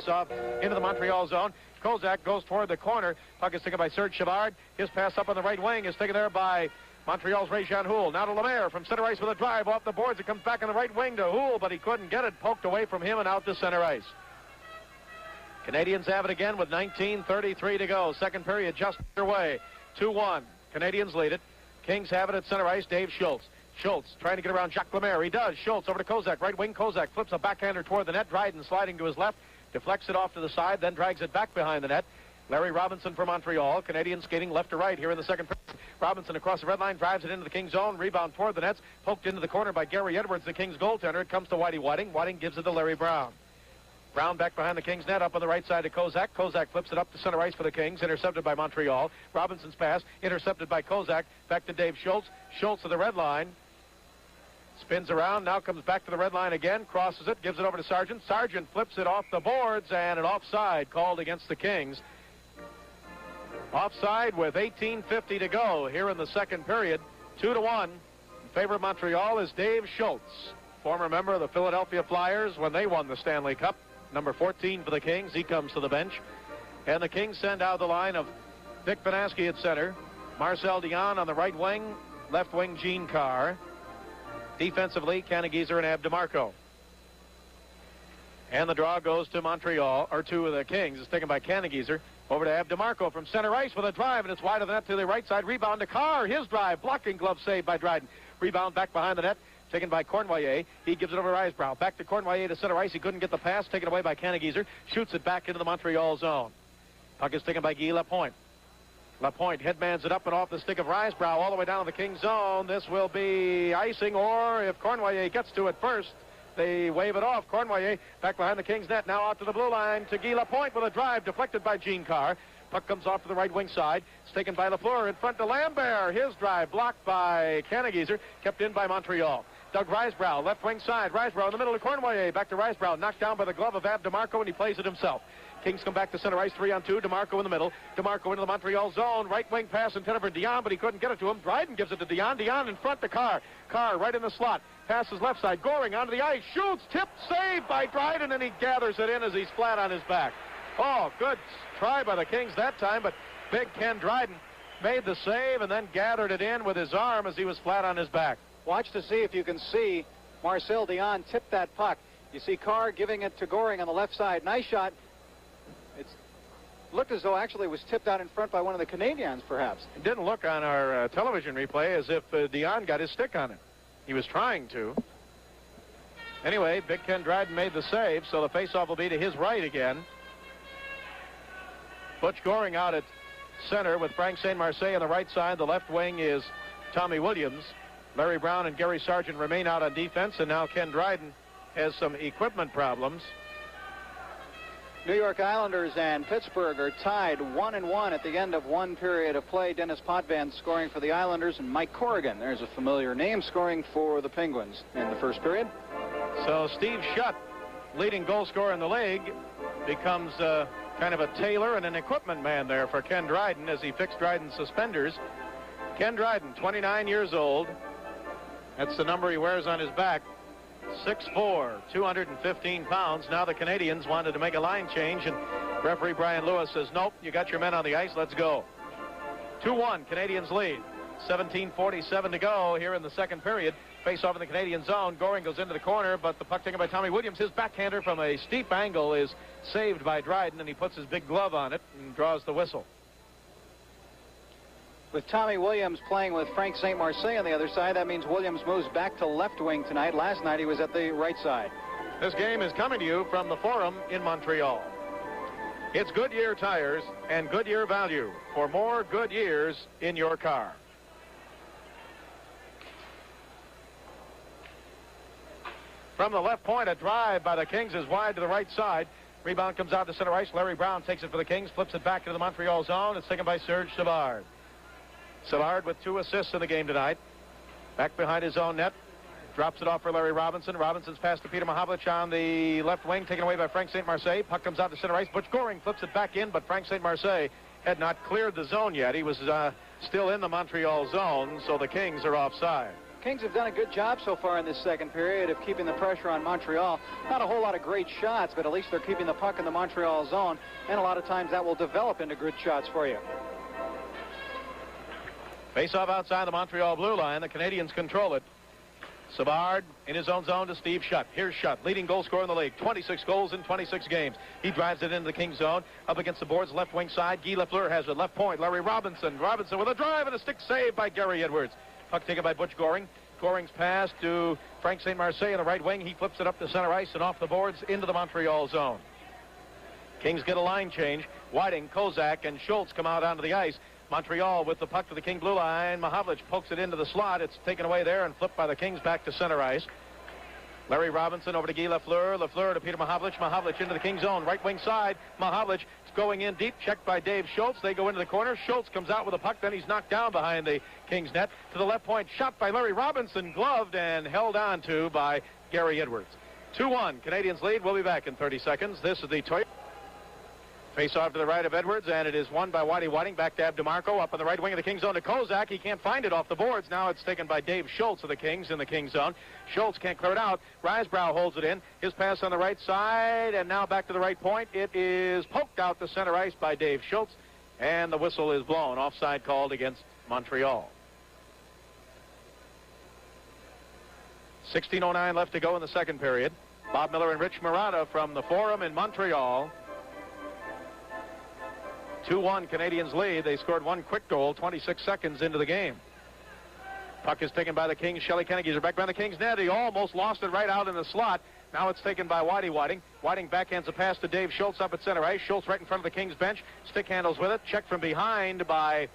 Off into the Montreal zone. Kozak goes toward the corner. Puck is taken by Serge Chavard. His pass up on the right wing is taken there by Montreal's Ray-Jean Houle. Now to Lemaire from center ice with a drive off the boards. It comes back on the right wing to Houle, but he couldn't get it. Poked away from him and out to center ice. Canadiens have it again with 19:33 to go. Second period just underway. 2-1. Canadiens lead it. Kings have it at center ice. Dave Schultz. Schultz trying to get around Jacques Lemaire. He does. Schultz over to Kozak. Right wing. Kozak flips a backhander toward the net. Dryden sliding to his left. Deflects it off to the side, then drags it back behind the net. Larry Robinson for Montreal. Canadiens skating left to right here in the second period. Robinson across the red line, drives it into the Kings zone. Rebound toward the nets. Poked into the corner by Gary Edwards, the Kings goaltender. It comes to Whitey Whiting. Whiting gives it to Larry Brown. Brown back behind the Kings net, up on the right side to Kozak. Kozak flips it up to center ice for the Kings. Intercepted by Montreal. Robinson's pass, intercepted by Kozak. Back to Dave Schultz. Schultz to the red line. Spins around, now comes back to the red line again, crosses it, gives it over to Sargent. Sargent flips it off the boards, and an offside called against the Kings. Offside with 18:50 to go here in the second period. 2-1. In favor of Montreal is Dave Schultz, former member of the Philadelphia Flyers when they won the Stanley Cup. Number 14 for the Kings. He comes to the bench. And the Kings send out the line of Dick Panaski at center. Marcel Dion on the right wing. Left wing, Gene Carr. Defensively, Canagieser and Ab DeMarco. And the draw goes to Montreal, or to the Kings. It's taken by Canagieser. Over to Ab DeMarco from center ice with a drive, and it's wide of the net to the right side. Rebound to Carr. His drive. Blocking glove saved by Dryden. Rebound back behind the net. Taken by Cournoyer. He gives it over to Risebrough. Back to Cournoyer to center ice. He couldn't get the pass. Taken away by Canagieser. Shoots it back into the Montreal zone. Puck is taken by Guy Lapointe. Lapointe headmans it up and off the stick of Risebrough all the way down to the Kings zone. This will be icing, or if Cournoyer gets to it first, they wave it off. Cournoyer back behind the Kings net, now out to the blue line to Guy Lapointe with a drive deflected by Gene Carr. Puck comes off to the right wing side. It's taken by Lafleur in front to Lambert. His drive blocked by Canagieser, kept in by Montreal. Doug Risebrough, left wing side. Risebrough in the middle of Cournoyer. Back to Risebrough, knocked down by the glove of Ab DeMarco, and he plays it himself. Kings come back to center ice, 3-on-2. DeMarco in the middle. DeMarco into the Montreal zone. Right wing pass intended for Dion, but he couldn't get it to him. Dryden gives it to Dion. Dion in front to Carr. Carr right in the slot. Passes left side. Goring onto the ice. Shoots. Tipped. Saved by Dryden, and he gathers it in as he's flat on his back. Oh, good try by the Kings that time, but big Ken Dryden made the save and then gathered it in with his arm as he was flat on his back. Watch to see if you can see Marcel Dion tip that puck. You see Carr giving it to Goring on the left side. Nice shot. It looked as though actually it was tipped out in front by one of the Canadiens, perhaps. It didn't look on our television replay as if Dion got his stick on it. He was trying to. Anyway, Big Ken Dryden made the save, so the faceoff will be to his right again. Butch Goring out at center with Frank St. Marseille on the right side. The left wing is Tommy Williams. Larry Brown and Gary Sargent remain out on defense, and now Ken Dryden has some equipment problems. New York Islanders and Pittsburgh are tied 1-1 at the end of one period of play. Dennis Potvin scoring for the Islanders, and Mike Corrigan, there's a familiar name, scoring for the Penguins in the first period. So Steve Shutt, leading goal scorer in the league, becomes kind of a tailor and an equipment man there for Ken Dryden as he fixed Dryden's suspenders. Ken Dryden, 29 years old. That's the number he wears on his back. 6'4", 215 pounds. Now the Canadiens wanted to make a line change, and referee Brian Lewis says, nope, you got your men on the ice, let's go. 2-1, Canadiens lead. 17:47 to go here in the second period. Face off in the Canadian zone. Goring goes into the corner, but the puck taken by Tommy Williams. His backhander from a steep angle is saved by Dryden, and he puts his big glove on it and draws the whistle. With Tommy Williams playing with Frank St. Marseille on the other side, that means Williams moves back to left wing tonight. Last night he was at the right side. This game is coming to you from the Forum in Montreal. It's Goodyear tires and Goodyear value for more good years in your car. From the left point, a drive by the Kings is wide to the right side. Rebound comes out to center ice. Larry Brown takes it for the Kings, flips it back into the Montreal zone. It's taken by Serge Savard. Savard with 2 assists in the game tonight. Back behind his own net. Drops it off for Larry Robinson. Robinson's pass to Peter Mahavlich on the left wing, taken away by Frank St. Marseille. Puck comes out to center ice. Butch Goring flips it back in, but Frank St. Marseille had not cleared the zone yet. He was still in the Montreal zone, so the Kings are offside. Kings have done a good job so far in this second period of keeping the pressure on Montreal. Not a whole lot of great shots, but at least they're keeping the puck in the Montreal zone, and a lot of times that will develop into good shots for you. Face-off outside the Montreal blue line. The Canadiens control it. Savard in his own zone to Steve Shutt. Here's Shutt, leading goal scorer in the league. 26 goals in 26 games. He drives it into the Kings zone. Up against the boards, left wing side. Guy Lafleur has it. Left point, Larry Robinson. Robinson with a drive and a stick save by Gary Edwards. Puck taken by Butch Goring. Goring's pass to Frank St. Marseille in the right wing. He flips it up to center ice and off the boards into the Montreal zone. Kings get a line change. Whiting, Kozak, and Schultz come out onto the ice. Montreal with the puck to the King blue line. Mahavlich pokes it into the slot. It's taken away there and flipped by the Kings back to center ice. Larry Robinson over to Guy Lafleur. Lafleur to Peter Mahavlich. Mahavlich into the King zone. Right wing side. Mahavlich going in deep. Checked by Dave Schultz. They go into the corner. Schultz comes out with a puck. Then he's knocked down behind the Kings net. To the left point. Shot by Larry Robinson. Gloved and held on to by Gary Edwards. 2-1. Canadiens lead. We'll be back in 30 seconds. This is the Toyota. Face off to the right of Edwards, and it is won by Whiting. Back to Ab DeMarco, up on the right wing of the Kings zone to Kozak. He can't find it off the boards. Now it's taken by Dave Schultz of the Kings in the Kings zone. Schultz can't clear it out. Risebrow holds it in. His pass on the right side, and now back to the right point. It is poked out to center ice by Dave Schultz, and the whistle is blown. Offside called against Montreal. 16:09 left to go in the second period. Bob Miller and Rich Murata from the Forum in Montreal. 2-1 Canadiens lead. They scored one quick goal 26 seconds into the game. Puck is taken by the Kings. Shelley Kennegee's back by the Kings net. He almost lost it right out in the slot. Now it's taken by Whiting. Whiting backhands a pass to Dave Schultz up at center ice. Schultz right in front of the Kings bench. Stick handles with it. Checked from behind by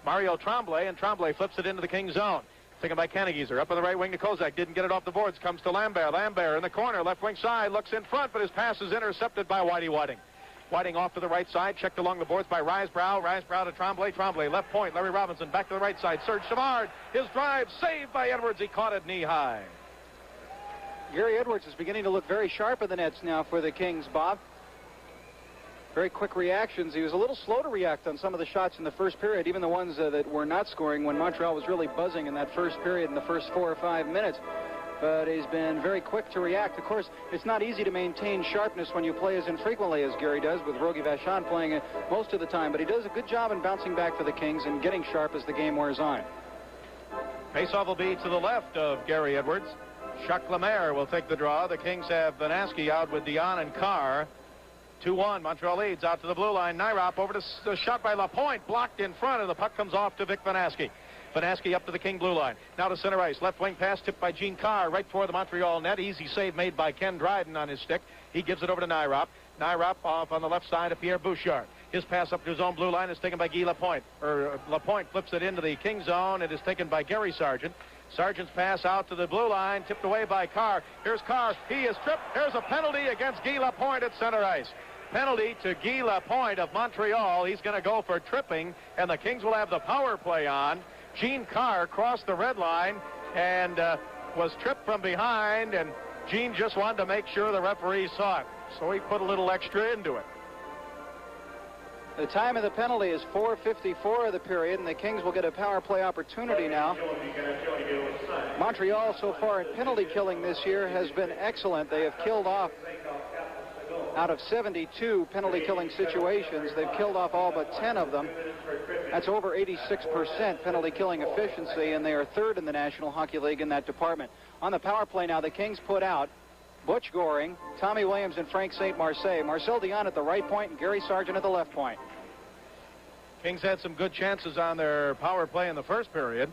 Mario Tremblay, and Tremblay flips it into the Kings zone. Taken by Kennegeezer. Up on the right wing to Kozak. Didn't get it off the boards. Comes to Lambert. Lambert in the corner. Left wing side. Looks in front, but his pass is intercepted by Whiting. Whiting off to the right side, checked along the boards by Risebrow. Risebrow to Tremblay. Tremblay left point. Larry Robinson back to the right side. Serge Savard. His drive saved by Edwards. He caught it knee high. Gary Edwards is beginning to look very sharp in the nets now for the Kings, Bob. Very quick reactions. He was a little slow to react on some of the shots in the first period, even the ones that were not scoring when Montreal was really buzzing in that first period in the first 4 or 5 minutes. But he's been very quick to react. Of course, it's not easy to maintain sharpness when you play as infrequently as Gary does, with Rogie Vachon playing it most of the time. But he does a good job in bouncing back for the Kings and getting sharp as the game wears on. Faceoff will be to the left of Gary Edwards. Jacques Lemaire will take the draw. The Kings have Vanaski out with Dion and Carr. 2-1. Montreal leads out to the blue line. Nyrop over to the shot by Lapointe. Blocked in front, and the puck comes off to Vic Vanaski. Vanaski up to the King blue line. Now to center ice. Left wing pass tipped by Gene Carr right toward the Montreal net. Easy save made by Ken Dryden on his stick. He gives it over to Nyrop. Nyrop off on the left side of Pierre Bouchard. His pass up to his own blue line is taken by Guy Lapointe. Lapointe flips it into the King zone. It is taken by Gary Sargent. Sargent's pass out to the blue line, tipped away by Carr. Here's Carr. He is tripped. Here's a penalty against Guy Lapointe at center ice. Penalty to Guy Lapointe of Montreal. He's going to go for tripping, and the Kings will have the power play on. Gene Carr crossed the red line and was tripped from behind, and Gene just wanted to make sure the referee saw it, so he put a little extra into it. The time of the penalty is 4:54 of the period, and the Kings will get a power play opportunity now. Montreal so far in penalty killing this year has been excellent. They have killed off, out of 72 penalty killing situations, they've killed off all but 10 of them. That's over 86% penalty killing efficiency, and they are third in the National Hockey League in that department. On the power play now, the Kings put out Butch Goring, Tommy Williams, and Frank St. Marseille. Marcel Dion at the right point and Gary Sargent at the left point. Kings had some good chances on their power play in the first period.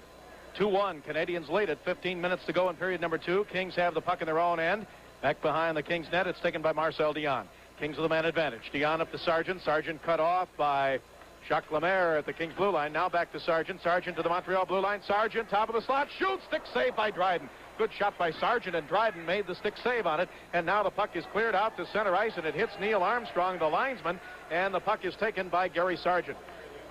2-1. Canadiens lead at 15 minutes to go in period number 2. Kings have the puck in their own end. Back behind the Kings net, it's taken by Marcel Dion. Kings with the man advantage. Dion up to Sargent. Sargent cut off by Jacques Lemaire at the Kings blue line. Now back to Sargent. Sargent to the Montreal blue line. Sargent top of the slot. Shoots. Stick save by Dryden. Good shot by Sargent, and Dryden made the stick save on it. And now the puck is cleared out to center ice, and it hits Neil Armstrong, the linesman, and the puck is taken by Gary Sargent.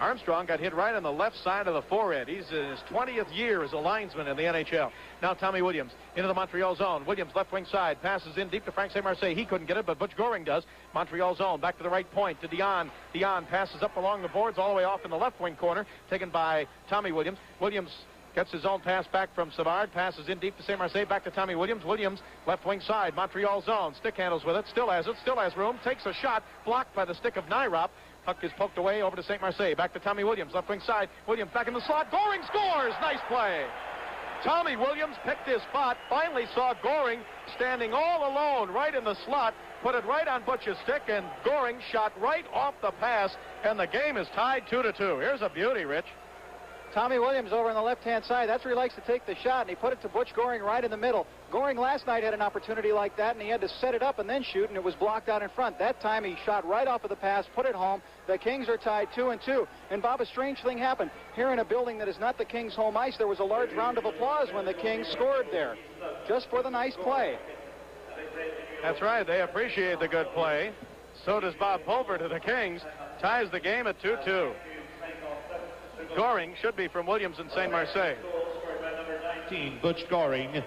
Armstrong got hit right on the left side of the forehead. He's in his 20th year as a linesman in the NHL. Now Tommy Williams into the Montreal zone. Williams left wing side. Passes in deep to Frank St. Marseille. He couldn't get it, but Butch Goring does. Montreal zone. Back to the right point to Dion. Dion passes up along the boards all the way off in the left wing corner. Taken by Tommy Williams. Williams Gets his own pass back from Savard. Passes in deep to St. Marseille. Back to Tommy Williams. Williams, left wing side. Montreal zone. Stick handles with it. Still has it. Still has room. Takes a shot. Blocked by the stick of Nyrop. Puck is poked away over to St. Marseille. Back to Tommy Williams. Left wing side. Williams back in the slot. Goring scores. Nice play. Tommy Williams picked his spot. Finally saw Goring standing all alone right in the slot. Put it right on Butch's stick, and Goring shot right off the pass, and the game is tied 2-2. Here's a beauty, Rich. Tommy Williams over on the left-hand side. That's where he likes to take the shot, and he put it to Butch Goring right in the middle. Goring last night had an opportunity like that, and he had to set it up and then shoot, and it was blocked out in front. That time he shot right off of the pass, put it home. The Kings are tied 2-2. And Bob, a strange thing happened. Here in a building that is not the Kings' home ice, there was a large round of applause when the Kings scored there, just for the nice play. That's right. They appreciate the good play. So does Bob Pulver to the Kings. Ties the game at 2-2. Goring should be from Williams and St. Marseille. Butch Goring.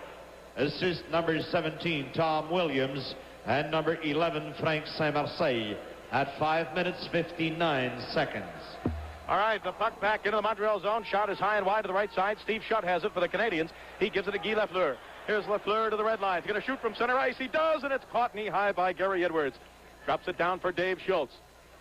Assist number 17, Tom Williams. And number 11, Frank St. Marseille. At 5 minutes, 59 seconds. All right, the puck back into the Montreal zone. Shot is high and wide to the right side. Steve Shutt has it for the Canadiens. He gives it to Guy Lafleur. Here's Lafleur to the red line. He's going to shoot from center ice. He does, and it's caught knee-high by Gary Edwards. Drops it down for Dave Schultz.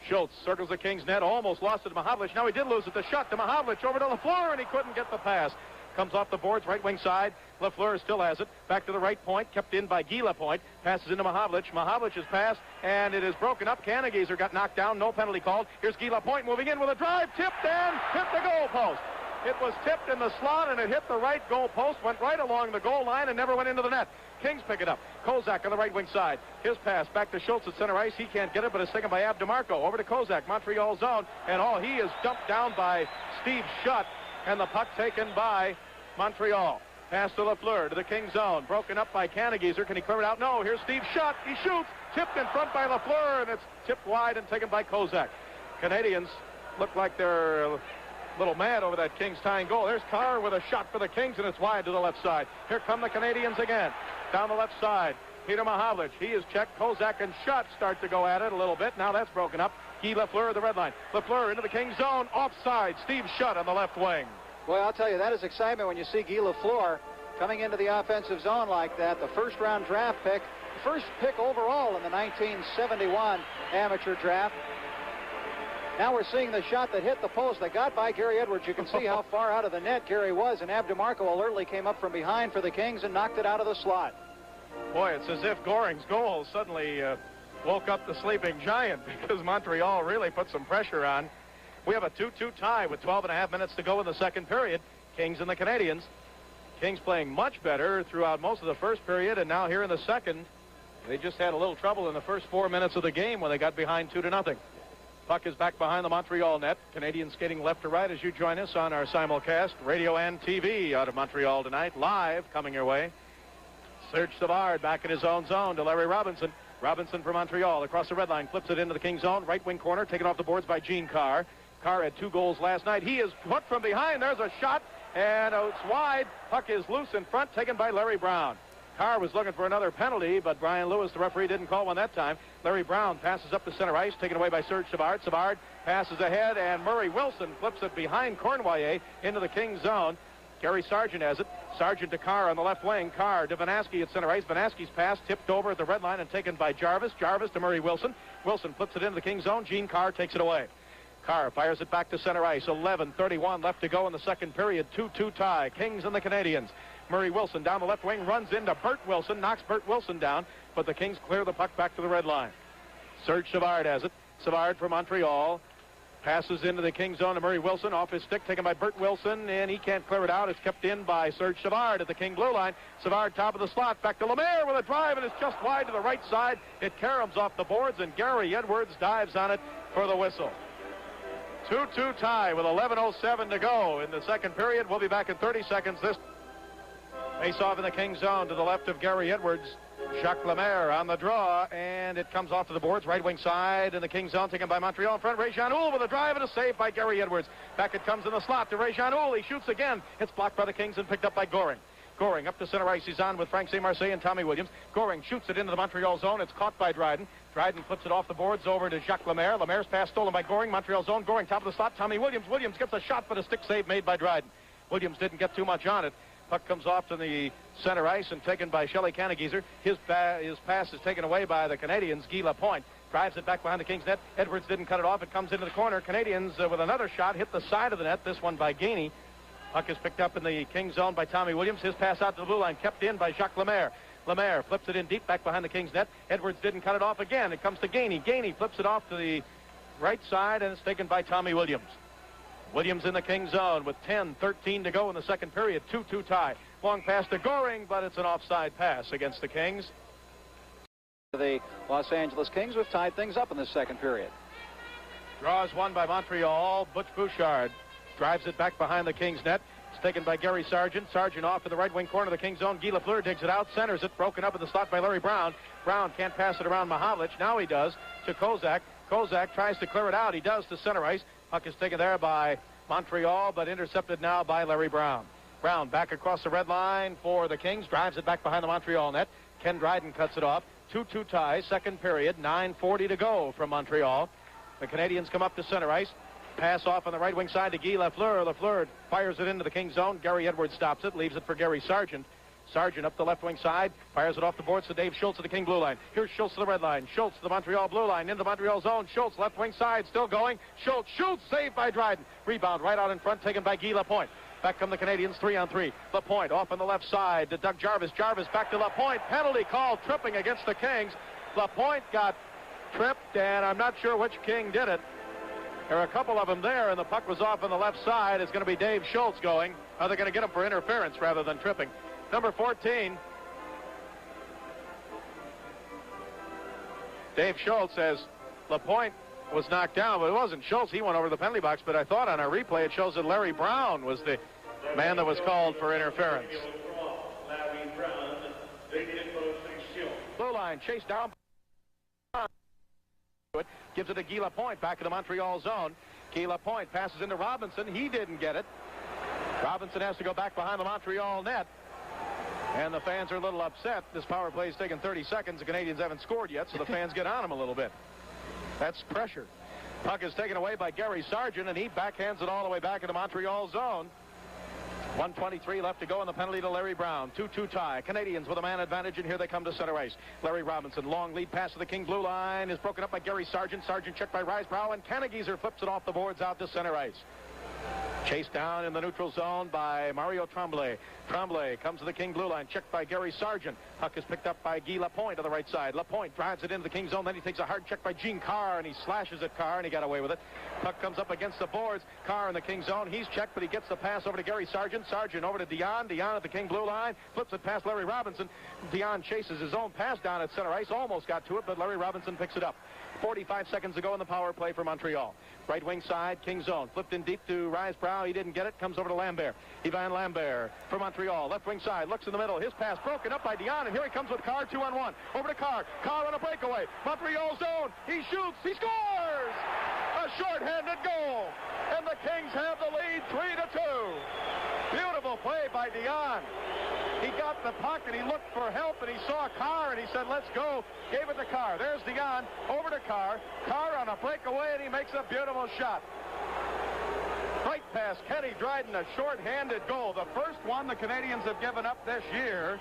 Schultz circles the Kings net. Almost lost it to Mahavlich. Now he did lose it to Shutt. To Mahavlich over to Lafleur, and he couldn't get the pass. Comes off the boards, right wing side. Lafleur still has it. Back to the right point, kept in by Guy Lapointe. Passes into Mahavlich. Mahavlich's pass, and it is broken up. Canagieser got knocked down. No penalty called. Here's Guy Lapointe moving in with a drive. Tipped and hit the goal post. It was tipped in the slot, and it hit the right goal post, went right along the goal line, and never went into the net. Kings pick it up. Kozak on the right wing side. His pass back to Schultz at center ice. He can't get it, but it's taken by Ab DeMarco. Over to Kozak, Montreal zone, and he is dumped down by Steve Shutt, and the puck taken by Montreal. Pass to Lafleur to the King zone. Broken up by Canagieser. Can he clear it out? No. Here's Steve Shutt. He shoots. Tipped in front by Lafleur, and it's tipped wide and taken by Kozak. Canadians look like they're a little mad over that Kings tying goal. There's Carr with a shot for the Kings, and it's wide to the left side. Here come the Canadians again. Down the left side. Peter Mahavlich. He is checked. Kozak and Shutt start to go at it a little bit. Now that's broken up. Guy Lafleur, the red line. Lafleur into the Kings zone. Offside. Steve Shutt on the left wing. Well, I'll tell you, that is excitement when you see Guy Lafleur coming into the offensive zone like that. The first-round draft pick, first pick overall in the 1971 amateur draft. Now we're seeing the shot that hit the post that got by Gary Edwards. You can see how far out of the net Gary was, and Ab DeMarco alertly came up from behind for the Kings and knocked it out of the slot. Boy, it's as if Goring's goal suddenly woke up the sleeping giant, because Montreal really put some pressure on. We have a 2-2 tie with 12.5 minutes to go in the second period. Kings and the Canadiens. Kings playing much better throughout most of the first period, and now here in the second, they just had a little trouble in the first 4 minutes of the game when they got behind 2-0. Puck is back behind the Montreal net. Canadians skating left to right as you join us on our simulcast, radio and TV out of Montreal tonight. Live coming your way. Serge Savard back in his own zone to Larry Robinson. Robinson for Montreal across the red line, flips it into the King zone. Right wing corner, taken off the boards by Gene Carr. Carr had 2 goals last night. He is put from behind. There's a shot, and it's wide. Puck is loose in front, taken by Larry Brown. Carr was looking for another penalty, but Brian Lewis, the referee, didn't call one that time. Larry Brown passes up the center ice, taken away by Serge Savard. Savard passes ahead, and Murray Wilson flips it behind Cornwallier into the King zone. Gary Sargent has it. Sargent to Carr on the left wing. Carr to Vanaski at center ice. Vanaski's pass tipped over at the red line and taken by Jarvis. Jarvis to Murray Wilson. Wilson flips it into the King zone. Gene Carr takes it away. Carr fires it back to center ice. 11:31 left to go in the second period. 2-2 tie. Kings and the Canadiens. Murray Wilson down the left wing, runs into Bert Wilson, knocks Bert Wilson down, but the Kings clear the puck back to the red line. Serge Savard has it. Savard for Montreal. Passes into the King zone to Murray Wilson. Off his stick, taken by Bert Wilson, and he can't clear it out. It's kept in by Serge Savard at the King blue line. Savard top of the slot. Back to Lemaire with a drive, and it's just wide to the right side. It caroms off the boards, and Gary Edwards dives on it for the whistle. 2-2 tie with 11:07 to go in the second period. We'll be back in 30 seconds. This face-off in the King zone to the left of Gary Edwards. Jacques Lemaire on the draw, and it comes off to the boards. Right wing side in the King zone, taken by Montreal in front. Ray Jean-Houl with a drive and a save by Gary Edwards. Back it comes in the slot to Ray Jean-Houl. He shoots again. It's blocked by the Kings and picked up by Goring. Goring up to center ice. He's on with Frank St. Marseille and Tommy Williams. Goring shoots it into the Montreal zone. It's caught by Dryden. Dryden flips it off the boards over to Jacques Lemaire. Lemaire's pass stolen by Goring. Montreal zone. Goring top of the slot. Tommy Williams. Williams gets a shot, but a stick save made by Dryden. Williams didn't get too much on it. Puck comes off to the center ice and taken by Shelley Canagieser. His pass is taken away by the Canadiens. Guy Lapointe drives it back behind the Kings net. Edwards didn't cut it off. It comes into the corner. Canadiens with another shot hit the side of the net. This one by Gainey. Puck is picked up in the Kings zone by Tommy Williams. His pass out to the blue line kept in by Jacques Lemaire. Lemaire flips it in deep back behind the Kings net. Edwards didn't cut it off again. It comes to Gainey. Gainey flips it off to the right side, and it's taken by Tommy Williams. Williams in the Kings zone with 10:13 to go in the second period. 2-2 tie. Long pass to Goring, but it's an offside pass against the Kings. The Los Angeles Kings have tied things up in the second period. Draws one by Montreal. Butch Bouchard drives it back behind the Kings net. It's taken by Gary Sargent. Sargent off in the right wing corner of the Kings zone. Guy Lafleur digs it out, centers it, broken up in the slot by Larry Brown. Brown can't pass it around Mahavlich. Now he does to Kozak. Kozak tries to clear it out. He does to center ice. Puck is taken there by Montreal, but intercepted now by Larry Brown. Brown back across the red line for the Kings. Drives it back behind the Montreal net. Ken Dryden cuts it off. 2-2 tie, second period. 9:40 to go from Montreal. The Canadiens come up to center ice. Pass off on the right wing side to Guy Lafleur. Lafleur fires it into the Kings zone. Gary Edwards stops it, leaves it for Gary Sargent. Sargent up the left wing side, fires it off the boards to Dave Schultz at the King blue line. Here's Schultz to the red line. Schultz to the Montreal blue line, into the Montreal zone. Schultz left wing side, still going. Schultz shoots, saved by Dryden. Rebound right out in front, taken by Guy Lapointe. Back come the Canadiens 3-on-3. Lapointe off on the left side to Doug Jarvis. Jarvis back to Lapointe. Penalty called, tripping against the Kings. Lapointe got tripped, and I'm not sure which King did it. There are a couple of them there, and the puck was off on the left side. It's going to be Dave Schultz going. Are they going to get him for interference rather than tripping? Number 14. Dave Schultz says Lapointe was knocked down, but it wasn't Schultz. He went over the penalty box, but I thought on our replay it shows that Larry Brown was the man that was called for interference. Blue line chased down. Gives it to Guy Lapointe back in the Montreal zone. Guy Lapointe passes into Robinson. He didn't get it. Robinson has to go back behind the Montreal net. And the fans are a little upset. This power play is taking 30 seconds. The Canadiens haven't scored yet, so the fans get on him a little bit. That's pressure. Puck is taken away by Gary Sargent, and he backhands it all the way back into Montreal zone. 1:23 left to go in the penalty to Larry Brown. 2-2 tie. Canadiens with a man advantage, and here they come to center ice. Larry Robinson, long lead pass to the King blue line, is broken up by Gary Sargent. Sargent checked by Risebrough, and Canagieser flips it off the boards out to center ice. Chased down in the neutral zone by Mario Tremblay. Tremblay comes to the King blue line, checked by Gary Sargent. Puck is picked up by Guy Lapointe on the right side. Lapointe drives it into the King zone, then he takes a hard check by Gene Carr, and he slashes at Carr, and he got away with it. Puck comes up against the boards. Carr in the King zone. He's checked, but he gets the pass over to Gary Sargent. Sargent over to Dion. Dion at the King blue line. Flips it past Larry Robinson. Dion chases his own pass down at center ice. Almost got to it, but Larry Robinson picks it up. 45 seconds to go in the power play for Montreal. Right wing side, King zone. Flipped in deep to Risebrough. He didn't get it. Comes over to Lambert. Ivan Lambert for Montreal. Left wing side. Looks in the middle. His pass broken up by Dion. And here he comes with Carr 2-on-1. Over to Carr. Carr on a breakaway. Montreal zone. He shoots. He scores! A short-handed goal. And the Kings have the lead 3-2. Beautiful play by Dion. He got the puck, and he looked for help, and he saw Carr, and he said, let's go. Gave it to Carr. There's Dion. Over to Carr. Carr on a breakaway, and he makes a beautiful shot. Right pass, Kenny Dryden, a short-handed goal. The first one the Canadiens have given up this year.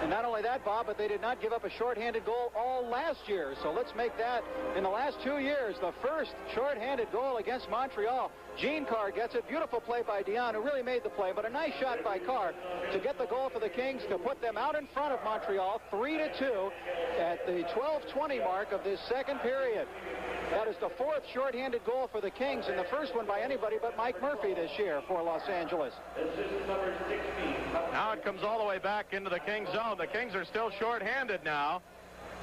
And not only that, Bob, but they did not give up a short-handed goal all last year. So let's make that, in the last 2 years, the first short-handed goal against Montreal. Gene Carr gets it. Beautiful play by Dion, who really made the play, but a nice shot by Carr to get the goal for the Kings, to put them out in front of Montreal 3-2 at the 12:20 mark of this second period. That is the fourth short-handed goal for the Kings, and the first one by anybody but Mike Murphy this year for Los Angeles. Now it comes all the way back into the Kings zone. The Kings are still short-handed now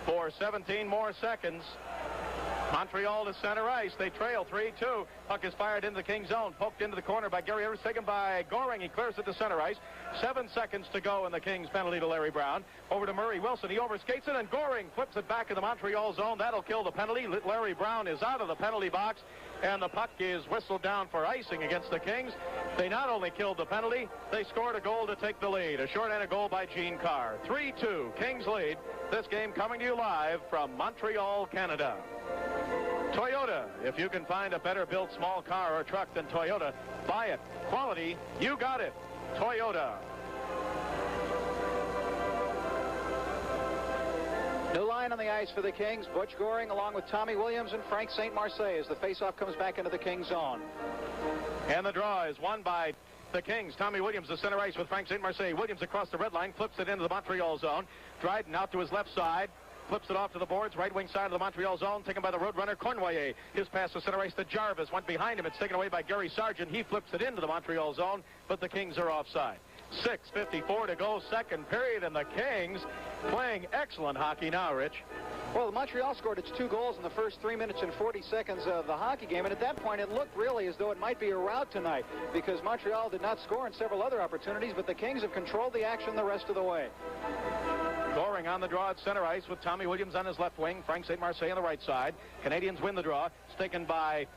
for 17 more seconds. Montreal to center ice. They trail 3-2. Puck is fired into the King zone. Poked into the corner by Gary Edwards. Taken by Goring. He clears it to center ice. 7 seconds to go in the Kings penalty to Larry Brown. Over to Murray Wilson. He overskates it, and Goring flips it back in the Montreal zone. That'll kill the penalty. Larry Brown is out of the penalty box, and the puck is whistled down for icing against the Kings. They not only killed the penalty, they scored a goal to take the lead. A short-handed goal by Gene Carr. 3-2, Kings lead. This game coming to you live from Montreal, Canada. Toyota. If you can find a better built small car or truck than Toyota, buy it. Quality, you got it. Toyota. New line on the ice for the Kings. Butch Goring along with Tommy Williams and Frank St. Marseille as the faceoff comes back into the Kings zone. And the draw is won by the Kings. Tommy Williams, the center ice with Frank St. Marseille. Williams across the red line, flips it into the Montreal zone. Dryden out to his left side. Flips it off to the boards, right wing side of the Montreal zone, taken by the roadrunner Cournoyer. His pass to center ice to Jarvis, went behind him. It's taken away by Gary Sargent. He flips it into the Montreal zone, but the Kings are offside. 6:54 to go, second period, and the Kings playing excellent hockey now, Rich. Well, Montreal scored its 2 goals in the first 3 minutes and 40 seconds of the hockey game, and at that point it looked really as though it might be a rout tonight because Montreal did not score in several other opportunities, but the Kings have controlled the action the rest of the way. Goring on the draw at center ice with Tommy Williams on his left wing, Frank St. Marseille on the right side. Canadians win the draw. It's taken by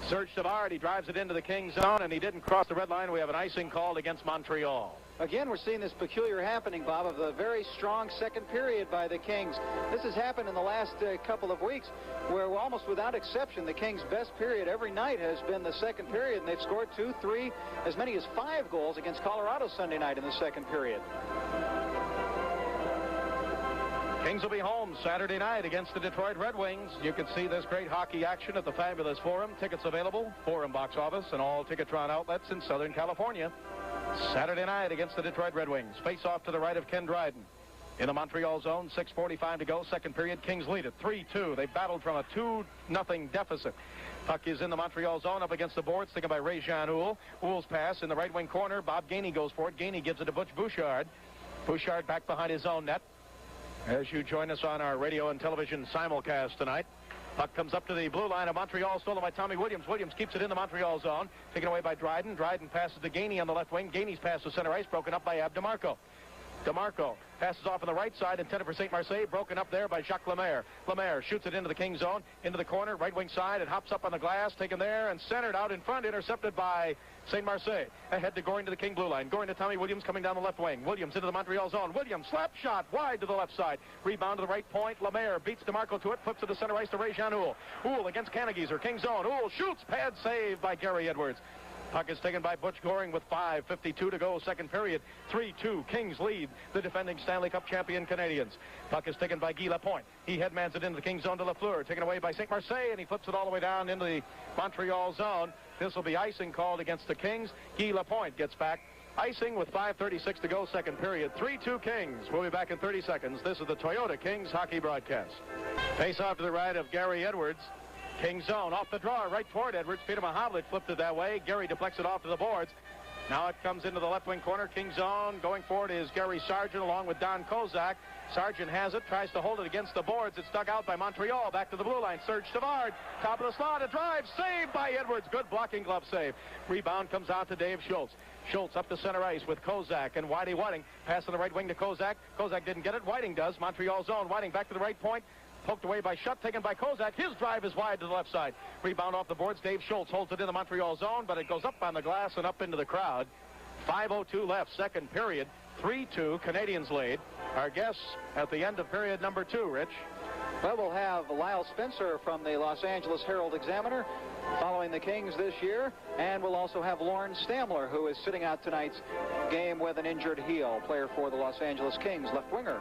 Serge Savard. He drives it into the Kings zone, and he didn't cross the red line. We have an icing called against Montreal. Again, we're seeing this peculiar happening, Bob, of a very strong second period by the Kings. This has happened in the last couple of weeks where almost without exception, the Kings' best period every night has been the second period, and they've scored 2, 3, as many as 5 goals against Colorado Sunday night in the second period. Kings will be home Saturday night against the Detroit Red Wings. You can see this great hockey action at the fabulous Forum. Tickets available, Forum box office, and all Ticketron outlets in Southern California. Saturday night against the Detroit Red Wings. Face off to the right of Ken Dryden. In the Montreal zone, 6:45 to go. Second period, Kings lead it 3-2. They battled from a 2-0 deficit. Puck is in the Montreal zone up against the boards, taken by Ray-Jean Houle. Houle's pass in the right wing corner. Bob Gainey goes for it. Gainey gives it to Butch Bouchard. Bouchard back behind his own net. As you join us on our radio and television simulcast tonight, puck comes up to the blue line of Montreal, stolen by Tommy Williams. Williams keeps it in the Montreal zone, taken away by Dryden. Dryden passes to Gainey on the left wing. Gainey's pass to center ice, broken up by Ab DeMarco. DeMarco passes off on the right side, intended for St. Marseille, broken up there by Jacques Lemaire. Lemaire shoots it into the King zone, into the corner, right wing side. It hops up on the glass, taken there, and centered out in front, intercepted by St. Marseille. Ahead to Goring to the King blue line. Goring to Tommy Williams coming down the left wing. Williams into the Montreal zone. Williams, slap shot, wide to the left side. Rebound to the right point. Lemaire beats DeMarco to it, flips it to center ice to Ray-Jean Houle. Houle against Canagieser. King zone. Houle shoots, pad save by Gary Edwards. Puck is taken by Butch Goring with 5:52 to go, second period. 3-2, Kings lead the defending Stanley Cup champion Canadiens. Puck is taken by Guy Lapointe. He headmans it into the King zone to Lafleur, taken away by St. Marseille, and he flips it all the way down into the Montreal zone. This will be icing called against the Kings. Guy Lapointe gets back. Icing with 5:36 to go, second period. 3-2 Kings. We'll be back in 30 seconds. This is the Toyota Kings hockey broadcast. Face off to the right of Gary Edwards. King zone off the draw, right toward Edwards. Peter Mahovlich flipped it that way. Gary deflects it off to the boards. Now it comes into the left wing corner. King zone. Going forward is Gary Sargent along with Don Kozak. Sargent has it, tries to hold it against the boards. It's dug out by Montreal. Back to the blue line. Serge Savard, top of the slot. A drive, saved by Edwards. Good blocking glove save. Rebound comes out to Dave Schultz. Schultz up to center ice with Kozak and Whitey Whiting. Pass on the right wing to Kozak. Kozak didn't get it. Whiting does. Montreal zone. Whiting back to the right point. Poked away by Shutt, taken by Kozak. His drive is wide to the left side. Rebound off the boards. Dave Schultz holds it in the Montreal zone, but it goes up on the glass and up into the crowd. 5:02 left, second period. 3-2, Canadiens lead. Our guests at the end of period number 2, Rich. Well, we'll have Lyle Spencer from the Los Angeles Herald-Examiner following the Kings this year, and we'll also have Lauren Stamler, who is sitting out tonight's game with an injured heel, player for the Los Angeles Kings, left winger.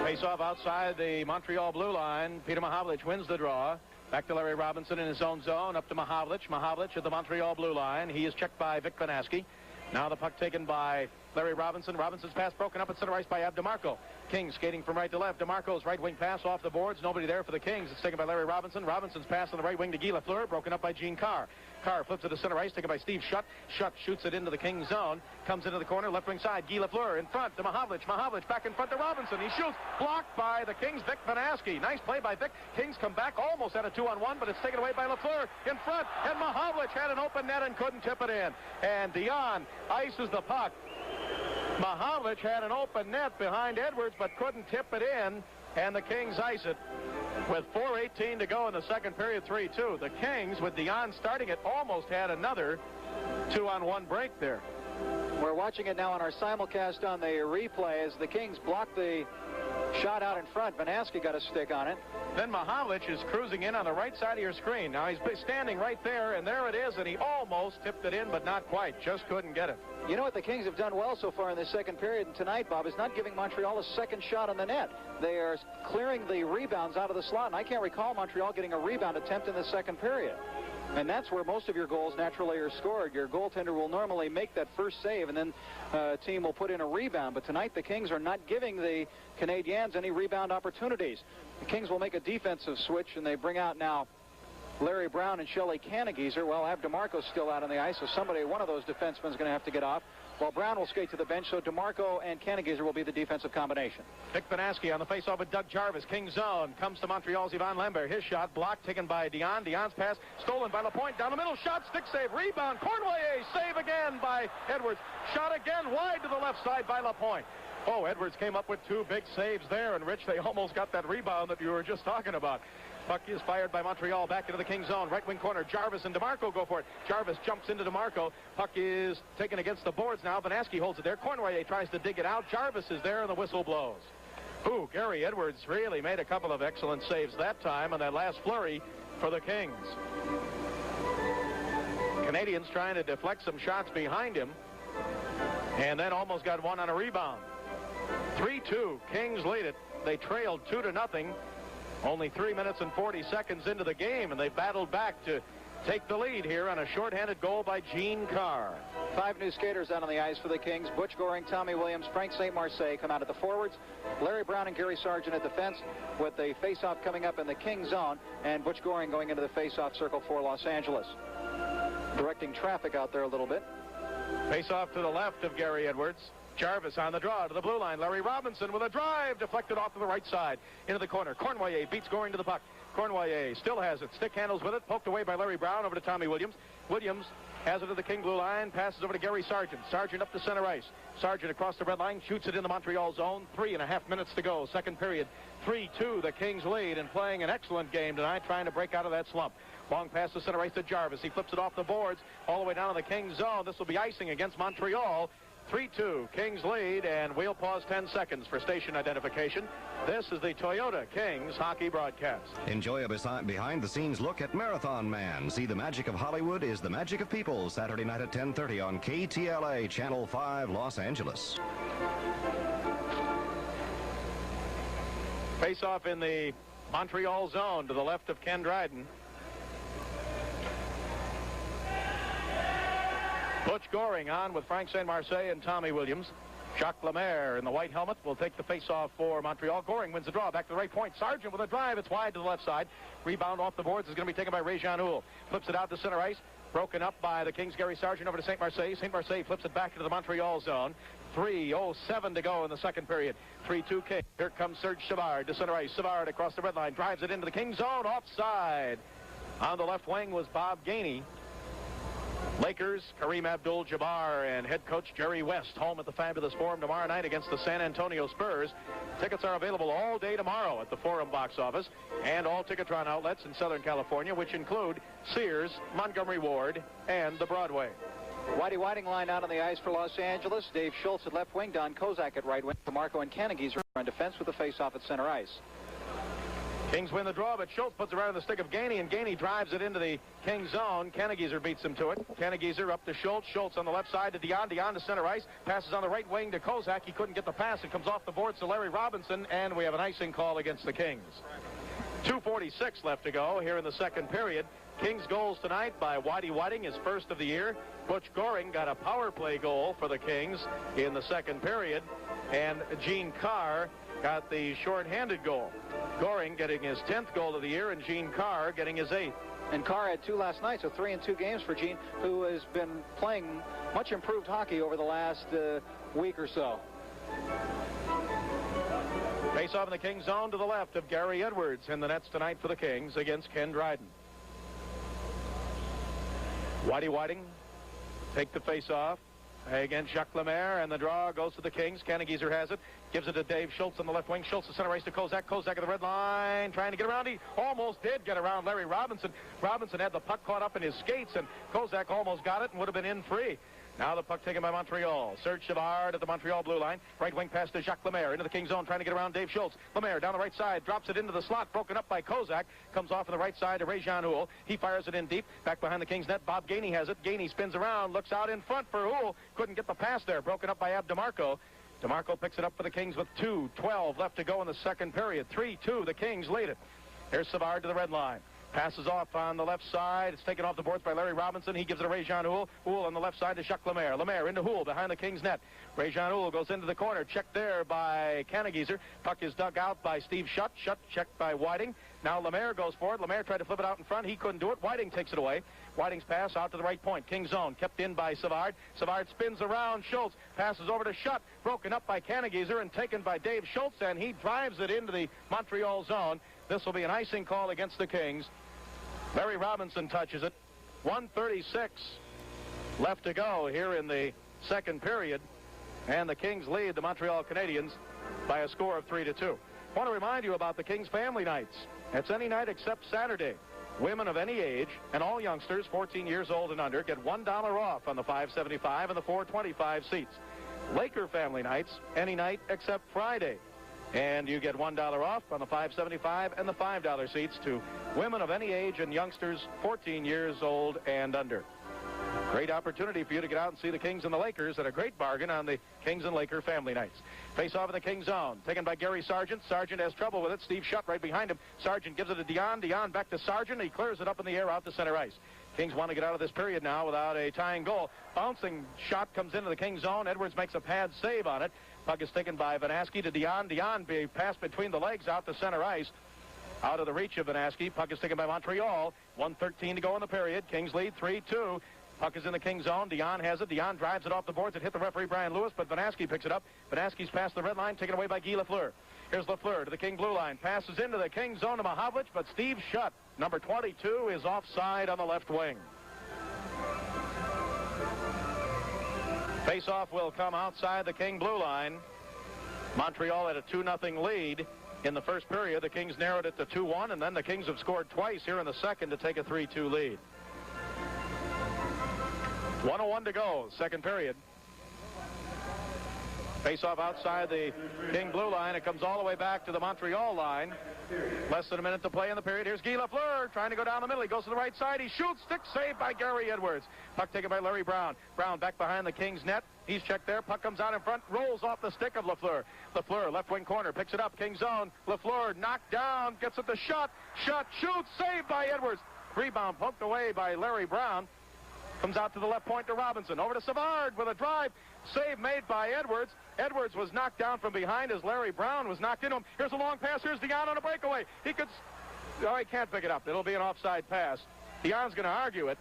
Face-off outside the Montreal blue line. Peter Mahovlich wins the draw. Back to Larry Robinson in his own zone. Up to Mahovlich. Mahovlich at the Montreal blue line. He is checked by Vic Panaski. Now the puck taken by Larry Robinson. Robinson's pass broken up at center ice by Ab DeMarco. Kings skating from right to left. DeMarco's right wing pass off the boards. Nobody there for the Kings. It's taken by Larry Robinson. Robinson's pass on the right wing to Guy Lafleur. Broken up by Gene Carr. Carr flips it to center ice, taken by Steve Shutt. Shutt shoots it into the Kings zone. Comes into the corner, left wing side. Guy Lafleur in front to Mahovlich. Mahovlich back in front to Robinson. He shoots. Blocked by the Kings, Vic Panaski. Nice play by Vic. Kings come back almost at a 2-on-1, but it's taken away by Lafleur in front. And Mahovlich had an open net and couldn't tip it in. And Dion ices the puck. Mahovlich had an open net behind Edwards, but couldn't tip it in. And the Kings ice it. With 4:18 to go in the second period, 3-2. The Kings, with Dion starting it, almost had another 2-on-1 break there. We're watching it now on our simulcast on the replay as the Kings block the shot out in front. Vanaski got a stick on it. Then Mahavlich is cruising in on the right side of your screen. Now he's standing right there, and there it is, and he almost tipped it in, but not quite. Just couldn't get it. You know what the Kings have done well so far in the second period, and tonight, Bob, is not giving Montreal a second shot on the net. They are clearing the rebounds out of the slot, and I can't recall Montreal getting a rebound attempt in the second period. And that's where most of your goals naturally are scored. Your goaltender will normally make that first save, and then a team will put in a rebound. But tonight, the Kings are not giving the Canadiens any rebound opportunities. The Kings will make a defensive switch, and they bring out now Larry Brown and Shelley CANADIENS. Well, Ab DeMarco's still out on the ice, so one of those defensemen is going to have to get off. While Brown will skate to the bench, so DeMarco and CANADIENS will be the defensive combination. Dick Vanaski on the faceoff with Doug Jarvis. King zone. Comes to Montreal's Yvon Lambert. His shot blocked, taken by Dion. Dion's pass stolen by Lapointe. Down the middle, shot, stick save, rebound. Cornway, save again by Edwards. Shot again wide to the left side by Lapointe. Oh, Edwards came up with two big saves there, and Rich, they almost got that rebound that you were just talking about. Puck is fired by Montreal back into the King zone. Right wing corner. Jarvis and DeMarco go for it. Jarvis jumps into DeMarco. Puck is taken against the boards now. Vanaski holds it there. Cornway tries to dig it out. Jarvis is there, and the whistle blows. Ooh, Gary Edwards really made a couple of excellent saves that time on that last flurry for the Kings. Canadians trying to deflect some shots behind him, and then almost got one on a rebound. 3-2. Kings lead it. They trailed 2-0. Only 3 minutes and 40 seconds into the game, and they battled back to take the lead here on a shorthanded goal by Gene Carr. 5 new skaters out on the ice for the Kings. Butch Goring, Tommy Williams, Frank St. Marseille come out at the forwards. Larry Brown and Gary Sargent at defense, with the face-off coming up in the King zone, and Butch Goring going into the face-off circle for Los Angeles. Directing traffic out there a little bit. Face-off to the left of Gary Edwards. Jarvis on the draw to the blue line. Larry Robinson with a drive deflected off to the right side into the corner. Cornway beats Goring to the puck. Cornway still has it. Stick handles with it. Poked away by Larry Brown over to Tommy Williams. Williams has it to the King blue line. Passes over to Gary Sargent. Sargent up to center ice. Sargent across the red line. Shoots it in the Montreal zone. 3.5 minutes to go. Second period. 3-2. The Kings lead and playing an excellent game tonight, trying to break out of that slump. Long pass to center ice to Jarvis. He flips it off the boards all the way down to the Kings zone. This will be icing against Montreal. 3-2, Kings lead, and we'll pause 10 seconds for station identification. This is the Toyota Kings hockey broadcast. Enjoy a behind-the-scenes look at Marathon Man. See the magic of Hollywood is the magic of people. Saturday night at 10:30 on KTLA, Channel 5, Los Angeles. Face-off in the Montreal zone to the left of Ken Dryden. Butch Goring on with Frank St. Marseille and Tommy Williams. Jacques Lemaire in the white helmet will take the face-off for Montreal. Goring wins the draw back to the right point. Sargent with a drive. It's wide to the left side. Rebound off the boards is going to be taken by Ray-Jean Houle. Flips it out to center ice. Broken up by the Kings' Gary Sargent over to St. Marseille. St. Marseille flips it back into the Montreal zone. 3:07 to go in the second period. 3-2 King. Here comes Serge Savard to center ice. Savard across the red line. Drives it into the Kings zone. Offside. On the left wing was Bob Gainey. Lakers, Kareem Abdul-Jabbar and head coach Jerry West home at the Fabulous Forum tomorrow night against the San Antonio Spurs. Tickets are available all day tomorrow at the Forum box office and all Ticketron outlets in Southern California, which include Sears, Montgomery Ward, and the Broadway. Whitey Whiting line out on the ice for Los Angeles. Dave Schultz at left wing. Don Kozak at right wing. DeMarco and CANADIENS are on defense with the face-off at center ice. Kings win the draw, but Schultz puts it right on the stick of Gainey, and Gainey drives it into the Kings zone. CANADIENS beats him to it. CANADIENS up to Schultz. Schultz on the left side to Dion. Dion to center ice. Passes on the right wing to Kozak. He couldn't get the pass. It comes off the boards to Larry Robinson, and we have an icing call against the Kings. 2:46 left to go here in the second period. Kings goals tonight by Whitey Whiting, his first of the year. Butch Goring got a power play goal for the Kings in the second period, and Gene Carr got the short-handed goal. Goring getting his 10th goal of the year, and Gene Carr getting his 8th. And Carr had 2 last night, so 3 in 2 games for Gene, who has been playing much improved hockey over the last week or so. Face-off in the Kings zone to the left of Gary Edwards in the nets tonight for the Kings against Ken Dryden. Whitey Whiting take the face-off against Jacques Lemaire, and the draw goes to the Kings. CANADIENS has it. Gives it to Dave Schultz on the left wing. Schultz to center ice to Kozak. Kozak at the red line, trying to get around. He almost did get around Larry Robinson. Robinson had the puck caught up in his skates, and Kozak almost got it and would have been in free. Now the puck taken by Montreal. Serge Savard at the Montreal blue line. Right wing pass to Jacques Lemaire. Into the Kings zone, trying to get around Dave Schultz. Lemaire down the right side. Drops it into the slot. Broken up by Kozak. Comes off on the right side to Ray-Jean Houle. He fires it in deep. Back behind the Kings net. Bob Gainey has it. Gainey spins around. Looks out in front for Houle. Couldn't get the pass there. Broken up by Ab DeMarco. DeMarco picks it up for the Kings with 2:12 left to go in the second period. 3-2. The Kings lead it. Here's Savard to the red line. Passes off on the left side. It's taken off the boards by Larry Robinson. He gives it to Ray-Jean Houle. Houle on the left side to Jacques Lemaire. Lemaire into Houle behind the Kings net. Ray-Jean Houle goes into the corner. Checked there by CANADIENS. Puck is dug out by Steve Shutt. Shutt checked by Whiting. Now Lemaire goes forward. Lemaire tried to flip it out in front. He couldn't do it. Whiting takes it away. Whiting's pass out to the right point. Kings zone. Kept in by Savard. Savard spins around. Schultz passes over to Shutt. Broken up by CANADIENS and taken by Dave Schultz. And he drives it into the Montreal zone. This will be an icing call against the Kings. Larry Robinson touches it. 1:36 left to go here in the second period. And the Kings lead the Montreal Canadiens by a score of 3-2. I want to remind you about the Kings family nights. It's any night except Saturday. Women of any age and all youngsters 14 years old and under get $1 off on the 575 and the 425 seats. Laker family nights any night except Friday. And you get $1 off on the 575 and the $5 seats to women of any age and youngsters 14 years old and under. Great opportunity for you to get out and see the Kings and the Lakers at a great bargain on the Kings and Laker family nights. Face off in the Kings zone. Taken by Gary Sargent. Sargent has trouble with it. Steve Shutt right behind him. Sargent gives it to Dion. Dion back to Sargent. He clears it up in the air out to center ice. Kings want to get out of this period now without a tying goal. Bouncing shot comes into the Kings zone. Edwards makes a pad save on it. Puck is taken by Vanaski to Dion. Dion be passed between the legs out to center ice. Out of the reach of Vanaski. Puck is taken by Montreal. 1:13 to go in the period. Kings lead 3-2. Puck is in the Kings zone. Dion has it. Dion drives it off the boards. It hit the referee, Brian Lewis, but Vanaski picks it up. Vanaski's past the red line, taken away by Guy Lafleur. Here's Lafleur to the King blue line. Passes into the King zone to Mahovlich, but Steve Shutt, number 22, is offside on the left wing. Face-off will come outside the King blue line. Montreal had a 2-0 lead in the first period. The Kings narrowed it to 2-1, and then the Kings have scored twice here in the second to take a 3-2 lead. 1:01 to go, second period. Face-off outside the King blue line. It comes all the way back to the Montreal line. Less than a minute to play in the period. Here's Guy Lafleur trying to go down the middle. He goes to the right side. He shoots. Stick saved by Gary Edwards. Puck taken by Larry Brown. Brown back behind the Kings net. He's checked there. Puck comes out in front. Rolls off the stick of Lafleur. Lafleur, left wing corner. Picks it up. King zone. Lafleur knocked down. Gets it to Shutt. Shutt shoots. Saved by Edwards. Rebound poked away by Larry Brown. Comes out to the left point to Robinson. Over to Savard with a drive. Save made by Edwards. Edwards was knocked down from behind as Larry Brown was knocked into him. Here's a long pass. Here's Dion on a breakaway. He could... Oh, he can't pick it up. It'll be an offside pass. Dion's going to argue it.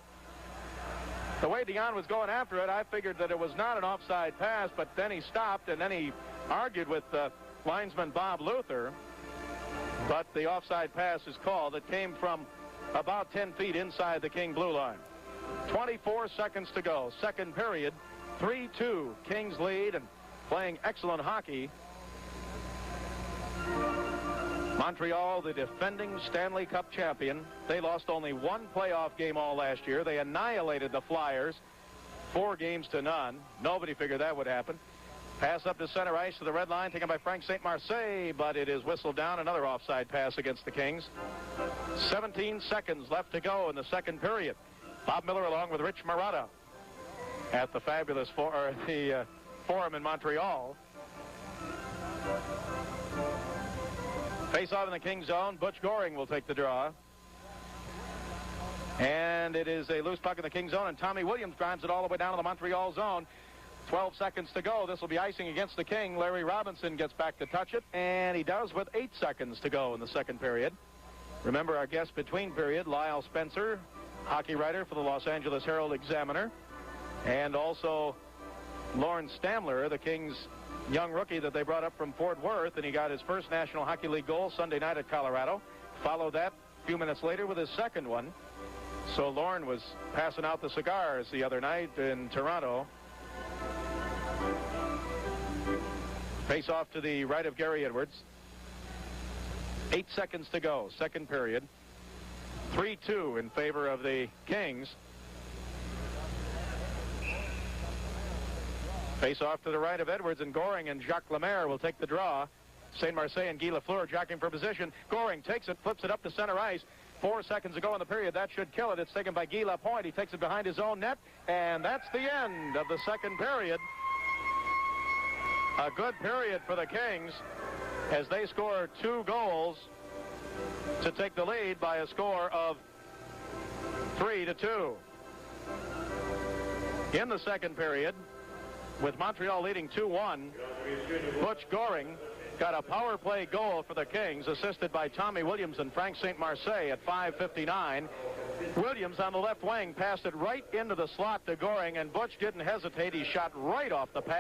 The way Dion was going after it, I figured that it was not an offside pass, but then he stopped, and then he argued with linesman Bob Luther. But the offside pass is called. It came from about 10 feet inside the King blue line. 24 seconds to go. Second period. 3-2. Kings lead and playing excellent hockey. Montreal, the defending Stanley Cup champion. They lost only one playoff game all last year. They annihilated the Flyers 4-0. Nobody figured that would happen. Pass up to center ice to the red line, taken by Frank St. Marseille, but it is whistled down. Another offside pass against the Kings. 17 seconds left to go in the second period. Bob Miller along with Rich Marotta at the fabulous Forum in Montreal. Face off in the King zone. Butch Goring will take the draw. And it is a loose puck in the King zone, and Tommy Williams drives it all the way down to the Montreal zone. 12 seconds to go. This will be icing against the King. Larry Robinson gets back to touch it, and he does with 8 seconds to go in the second period. Remember our guest between period, Lyle Spencer, hockey writer for the Los Angeles Herald-Examiner, and also Lawrence Stamler, the Kings' young rookie that they brought up from Fort Worth, and he got his first National Hockey League goal Sunday night at Colorado. Followed that a few minutes later with his second one. So Lorne was passing out the cigars the other night in Toronto. Face off to the right of Gary Edwards. 8 seconds to go, second period. 3-2 in favor of the Kings. Face off to the right of Edwards, and Goring and Jacques Lemaire will take the draw. St. Marseille and Guy Lafleur jockeying for position. Goring takes it, flips it up to center ice. 4 seconds ago in the period. That should kill it. It's taken by Guy Lapointe. He takes it behind his own net, and that's the end of the second period. A good period for the Kings as they score 2 goals to take the lead by a score of 3-2. In the second period, with Montreal leading 2-1, Butch Goring got a power play goal for the Kings, assisted by Tommy Williams and Frank St. Marseille at 5:59. Williams on the left wing passed it right into the slot to Goring, and Butch didn't hesitate. He shot right off the pass.